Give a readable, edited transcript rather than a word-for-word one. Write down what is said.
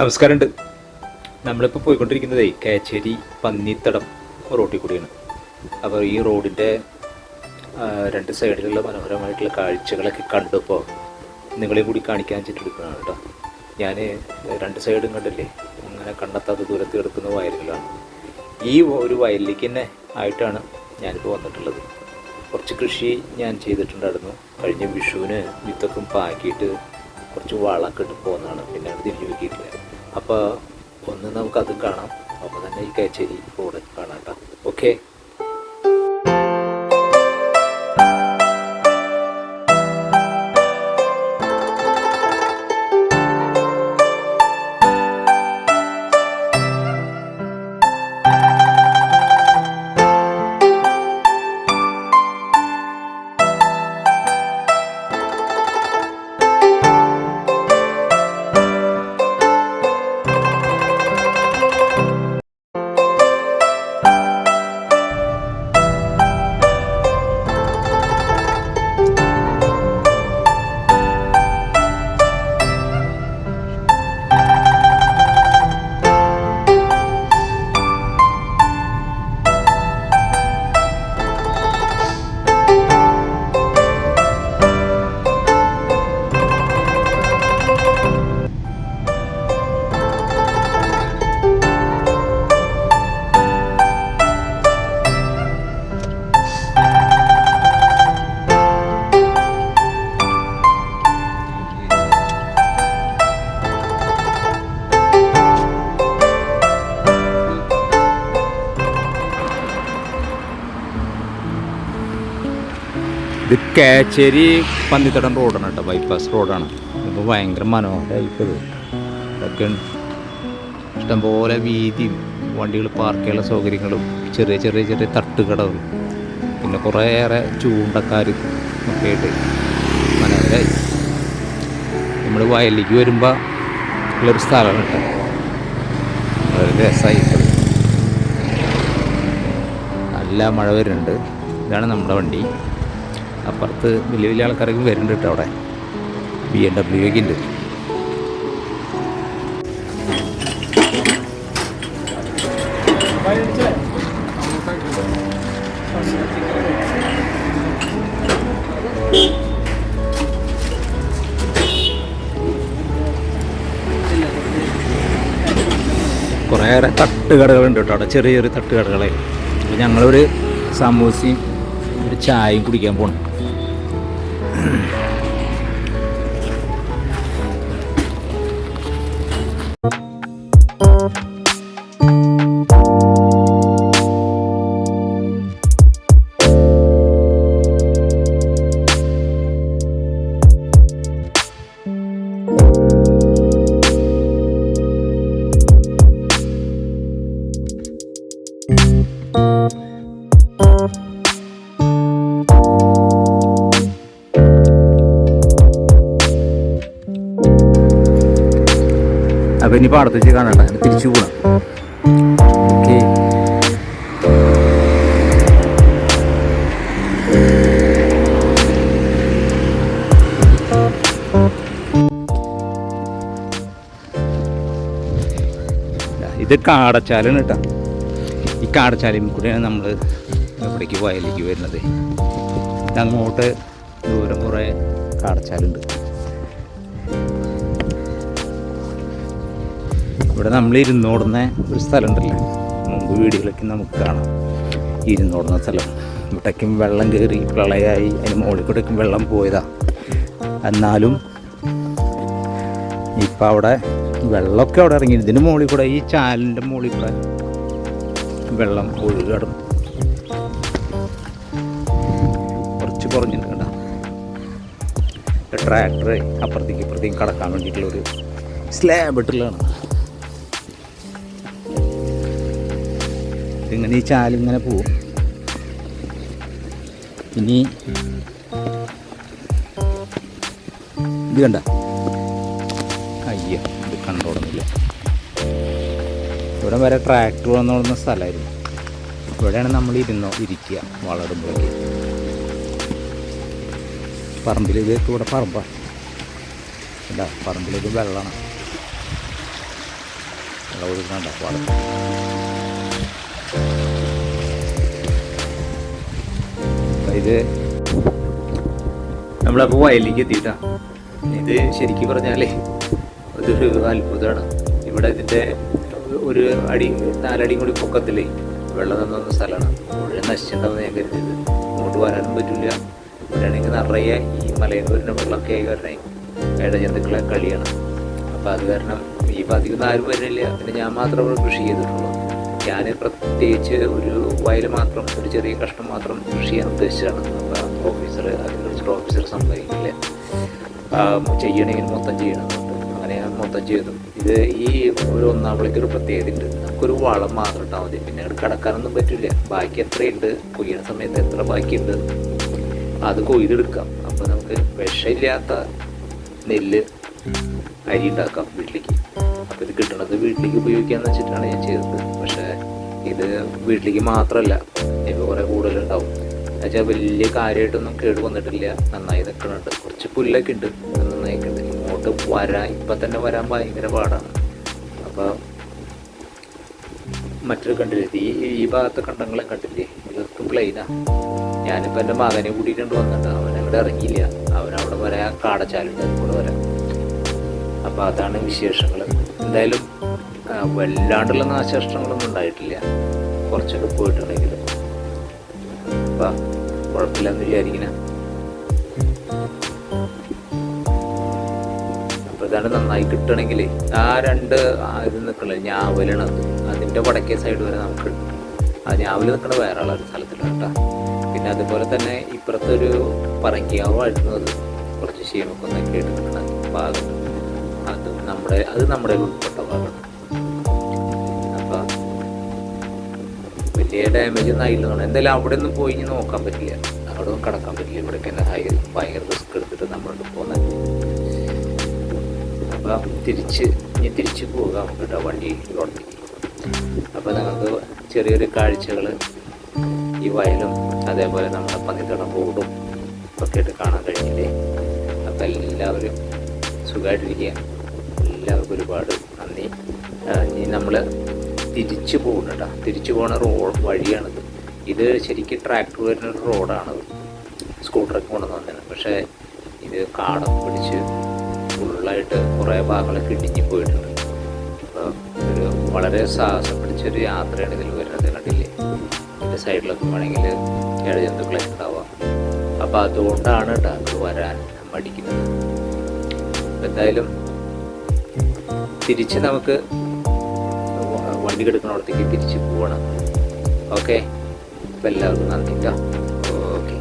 നമസ്കാരമുണ്ട്. നമ്മളിപ്പോൾ പോയിക്കൊണ്ടിരിക്കുന്നതേ കേച്ചേരി പന്നിത്തടം റോട്ടിൽ കൂടിയാണ്. അപ്പോൾ ഈ റോഡിൻ്റെ രണ്ട് സൈഡിലുള്ള മനോഹരമായിട്ടുള്ള കാഴ്ചകളൊക്കെ കണ്ടപ്പോൾ നിങ്ങളെയും കൂടി കാണിക്കാൻ വെച്ചിട്ടെടുക്കുന്നതാണ് കേട്ടോ. ഞാൻ രണ്ട് സൈഡും കണ്ടില്ലേ, അങ്ങനെ കണ്ടെത്താത്ത ദൂരത്ത് കിടക്കുന്ന വയലുകളാണ്. ഈ ഒരു വയലിലേക്ക് തന്നെ ആയിട്ടാണ് ഞാനിപ്പോൾ വന്നിട്ടുള്ളത്. കുറച്ച് കൃഷി ഞാൻ ചെയ്തിട്ടുണ്ടായിരുന്നു. കഴിഞ്ഞ വിഷുവിന് വിത്തൊക്കെ പാക്കിയിട്ട് കുറച്ച് വളമൊക്കെ ഇട്ട് പോകുന്നതാണ്. പിന്നെ അത് തിരിഞ്ഞു വെക്കിയിട്ടില്ല. അപ്പോൾ ഒന്ന് നമുക്കതും കാണാം. അപ്പോൾ തന്നെ ഈ കേച്ചേരി റോഡ് കാണാം കേട്ടോ. ഓക്കെ. ഇത് കേച്ചേരി പന്നിത്തടം റോഡാണ് കേട്ടോ, ബൈപ്പാസ് റോഡാണ്. ഇപ്പോൾ ഭയങ്കര മനോഹരമായിപ്പോൾ ഇതൊക്കെ ഇഷ്ടംപോലെ വീതി, വണ്ടികൾ പാർക്ക് ചെയ്യാനുള്ള സൗകര്യങ്ങളും ചെറിയ ചെറിയ ചെറിയ തട്ടുകടകളും പിന്നെ കുറേയേറെ ചൂണ്ടക്കാർ ഒക്കെ ആയിട്ട് മനോഹരമായി. നമ്മൾ വയലിലേക്ക് വരുമ്പോൾ ഉള്ളൊരു സ്ഥലമാണ് കേട്ടോ, വളരെ രസമായി. നല്ല മഴ വരുന്നുണ്ട്. ഇതാണ് നമ്മുടെ വണ്ടി. അപ്പുറത്ത് വലിയ വലിയ ആൾക്കാരൊക്കെ വരുന്നുണ്ട് കേട്ടോ. അവിടെ BMW ഒക്കെ ഉണ്ട്. കുറേയേറെ തട്ടുകടകളുണ്ട് കേട്ടോ അവിടെ, ചെറിയ ചെറിയ തട്ടുകടകളെ. അപ്പോൾ ഞങ്ങളൊരു സമൂസയും ഒരു ചായയും കുടിക്കാൻ പോകണം. അപ്പോൾ ഇനി പാടത്തേക്ക് കാണണ്ട, അങ്ങനെ തിരിച്ചു പോകണം. ഓക്കെ. ഇത് കാടച്ചാലാണ് കേട്ടോ. ഈ കാടച്ചാലയും കൂടെയാണ് നമ്മൾ ഇവിടേക്ക് വയലിലേക്ക് വരുന്നത്. അങ്ങോട്ട് ദൂരം കുറേ കാടച്ചാലുണ്ട്. ഇവിടെ നമ്മൾ ഇരുന്നോടുന്ന ഒരു സ്ഥലമുണ്ടല്ലോ, മുമ്പ് വീടുകളൊക്കെ നമുക്ക് കാണാം. ഇരുന്നോടുന്ന സ്ഥലം ഇവിടേക്കും വെള്ളം കയറി പ്രളയമായി, അതിന് മുകളിൽ കൂടെയൊക്കെ വെള്ളം പോയതാ. എന്നാലും ഇപ്പം അവിടെ വെള്ളമൊക്കെ അവിടെ ഇറങ്ങി. ഇതിന് മുകളിൽ കൂടെ, ഈ ചാലിൻ്റെ മുകളിൽ കൂടെ വെള്ളം ഒഴുകടന്നു. കുറച്ച് കുറഞ്ഞിട്ടുണ്ട് കേട്ടോ. ട്രാക്ടർ അപ്പുറത്തേക്ക് ഇപ്പുറത്തേക്കും കടക്കാൻ വേണ്ടിയിട്ടുള്ളൊരു സ്ലാബ് ഇട്ടുള്ളതാണ്. ഇങ്ങനെ ഈ ചാലിങ്ങനെ പോവും. ഇനി ഇത് കണ്ട, അയ്യോ ഇത് കണ്ടോടുന്നില്ല. ഇവിടെ വരെ ട്രാക്ടർ വന്നോടുന്ന സ്ഥലമായിരുന്നു. ഇവിടെയാണ് നമ്മൾ ഇരിക്കുക വളരുമ്പോഴേക്ക്. പറമ്പിലേക്ക്, ഇവിടെ പറമ്പാണ്. പറമ്പിലേക്ക് വെള്ളമാണ്. വെള്ളം ഒഴുകുന്നുണ്ട് പാടം. ഇത് നമ്മളപ്പോൾ വയലിലേക്ക് എത്തിയിട്ടാ. ഇത് ശരിക്കും പറഞ്ഞാലേ ഇതൊരു അത്ഭുതമാണ്. ഇവിടെ ഇതിൻ്റെ ഒരു അടി 4 അടി കൂടി പൊക്കത്തില്ലേ വെള്ളം തന്ന സ്ഥലമാണ്. മുഴുവൻ നശിച്ചിട്ടുണ്ടാവുന്ന ഞാൻ കരുതിയത്. ഇങ്ങോട്ട് വരാനും പറ്റില്ല. ഇവിടെയാണെങ്കിൽ നിറയെ ഈ മലയിൽ വരുന്ന വെള്ളമൊക്കെ ആയി വരണേ ഇഴജന്തുക്കളെ കളിയാണ്. അപ്പോൾ അത് കാരണം ഈ ഭാഗത്തേക്കൊന്നും ആരും വരുന്നില്ല. പിന്നെ ഞാൻ മാത്രമേ കൃഷി ചെയ്തിട്ടുള്ളൂ. ഞാൻ പ്രത്യേകിച്ച് ഒരു വയൽ മാത്രം, ഒരു ചെറിയ കഷ്ണം മാത്രം കൃഷി ചെയ്യാൻ ഉദ്ദേശിച്ചാണ്. അപ്പോൾ അഗ്രികൾച്ചർ ഓഫീസർ സമ്മതിക്കില്ല, ചെയ്യണമെങ്കിൽ മൊത്തം ചെയ്യണമെന്നുണ്ട്. അങ്ങനെ ഞാൻ മൊത്തം ചെയ്തു. ഇത് ഈ ഒരു ഒന്നാമത്തേക്കൊരു പ്രത്യേകത ഉണ്ട്. നമുക്കൊരു വളം മാത്രം ഇട്ടാൽ മതി, പിന്നെ അത് കടക്കാനൊന്നും പറ്റില്ല. ബാക്കി എത്രയുണ്ട്, കൊയ്യുന്ന സമയത്ത് എത്ര ബാക്കിയുണ്ട് അത് കൊയ്തെടുക്കാം. അപ്പോൾ നമുക്ക് വിഷമില്ലാത്ത നെല്ല് അരി ഉണ്ടാക്കാം വീട്ടിലേക്ക്. അപ്പോൾ ഇത് കിട്ടണത് വീട്ടിലേക്ക് ഉപയോഗിക്കാമെന്ന് വെച്ചിട്ടാണ് ഞാൻ ചെയ്തത്. പക്ഷേ ഇത് വീട്ടിലേക്ക് മാത്രമല്ല, ഇപ്പോൾ കുറേ കൂടുതലുണ്ടാവും. എന്നുവെച്ചാൽ വലിയ കാര്യമായിട്ടൊന്നും കേട് വന്നിട്ടില്ല, നന്നായി നിൽക്കുന്നുണ്ട്. കുറച്ച് പുല്ലൊക്കെ ഉണ്ട്, നന്നായിട്ടുണ്ട്. ഇങ്ങോട്ട് ഇപ്പം തന്നെ വരാൻ ഭയങ്കര പാടാണ്. അപ്പോൾ മറ്റൊരു കണ്ടില്ലേ, ഈ ഭാഗത്തെ കണ്ടങ്ങളെ കണ്ടില്ലേ, ഇതൊക്കെ പ്ലെയിനാണ്. ഞാനിപ്പോൾ എൻ്റെ മകനെ കൂട്ടിയിട്ടുണ്ട് വന്നിട്ട്, അവൻ അവിടെ ഇറങ്ങിയില്ല. അവനവിടെ വരാൻ കാടച്ചാലുണ്ട്, അതുകൂടെ വരാം. അപ്പോൾ അതാണ് വിശേഷങ്ങൾ. എന്തായാലും വല്ലാണ്ടുള്ള നാശനഷ്ടങ്ങളൊന്നും ഉണ്ടായിട്ടില്ല, കുറച്ചൊക്കെ പോയിട്ടുണ്ടെങ്കിൽ. അപ്പം കുഴപ്പമില്ലെന്ന് വിചാരിക്കണ. അപ്പോൾ ഇതാണ് നന്നായി കിട്ടണമെങ്കിൽ ആ 2 ഇത് നിൽക്കണത് ഞാവലാണത്. അതിൻ്റെ വടക്കേ സൈഡ് വരെ നമുക്ക് ആ ഞാവൽ നിൽക്കണ വേറെ ആളൊരു സ്ഥലത്തിലാണ് കേട്ടോ. പിന്നെ അതുപോലെ തന്നെ ഇപ്പുറത്തൊരു പറങ്കിയാവായിരുന്നു, അത് കുറച്ച് ശീമക്കൊന്നൊക്കെ ആയിട്ട് നിൽക്കണ ഭാഗം. അത് നമ്മുടെ ഉൾപ്പെട്ട ഭാഗമാണ്. അപ്പം വലിയ ഡാമേജ് ഒന്നും ആയില്ല. എന്തായാലും അവിടെ ഒന്നും പോയി നോക്കാൻ പറ്റില്ല, അവിടെ ഒന്നും കടക്കാൻ പറ്റില്ല. ഇവിടേക്ക് തന്നെ ഭയങ്കര റിസ്ക് എടുത്തിട്ട് നമ്മളോട് പോകുന്നത്. അപ്പം തിരിച്ച് പോകാം കേട്ടോ വണ്ടിയിലോട്ടേക്ക്. അപ്പോൾ നമുക്ക് ചെറിയൊരു കാഴ്ചകൾ ഈ വയലും അതേപോലെ നമ്മുടെ പന്നിത്തടം റോഡും ഒക്കെ ആയിട്ട് കാണാൻ കഴിഞ്ഞില്ലേ. അപ്പോൾ എല്ലാവരും സുഖമായിട്ടിരിക്കുക. എല്ലാവർക്കും ഒരുപാട് നന്ദി. ഇനി നമ്മൾ തിരിച്ചു പോകുന്നുണ്ട്. തിരിച്ചു പോകുന്ന വഴിയാണിത്. ഇത് ശരിക്കും ട്രാക്ടർ വരുന്നൊരു റോഡാണത്, സ്കൂട്ടറൊക്കെ കൊണ്ടുവന്ന് വന്നത്. പക്ഷേ ഇത് കാടം പിടിച്ച് ഫുള്ളായിട്ട് കുറേ ഭാഗങ്ങളൊക്കെ ഇടിഞ്ഞ് പോയിട്ടുണ്ട്. അപ്പോൾ ഒരു വളരെ സാഹസം പിടിച്ചൊരു യാത്രയാണ് ഇതിൽ വരുന്നത്. കണ്ടില്ലേ, ഇതിൻ്റെ സൈഡിലൊക്കെ വേണമെങ്കിൽ ഇഴജന്തുക്കളൊക്കെ ഉണ്ടാവാം. അപ്പോൾ അതുകൊണ്ടാണ് കേട്ടോ അത് വരാൻ മടിക്കുന്നത്. എന്തായാലും തിരിച്ച് നമുക്ക് വണ്ടി കിടക്കുന്നിടത്തേക്ക് തിരിച്ച് പോകണം. ഓക്കെ, അപ്പോൾ എല്ലാവർക്കും നന്ദി കേട്ടോ. ഓക്കെ.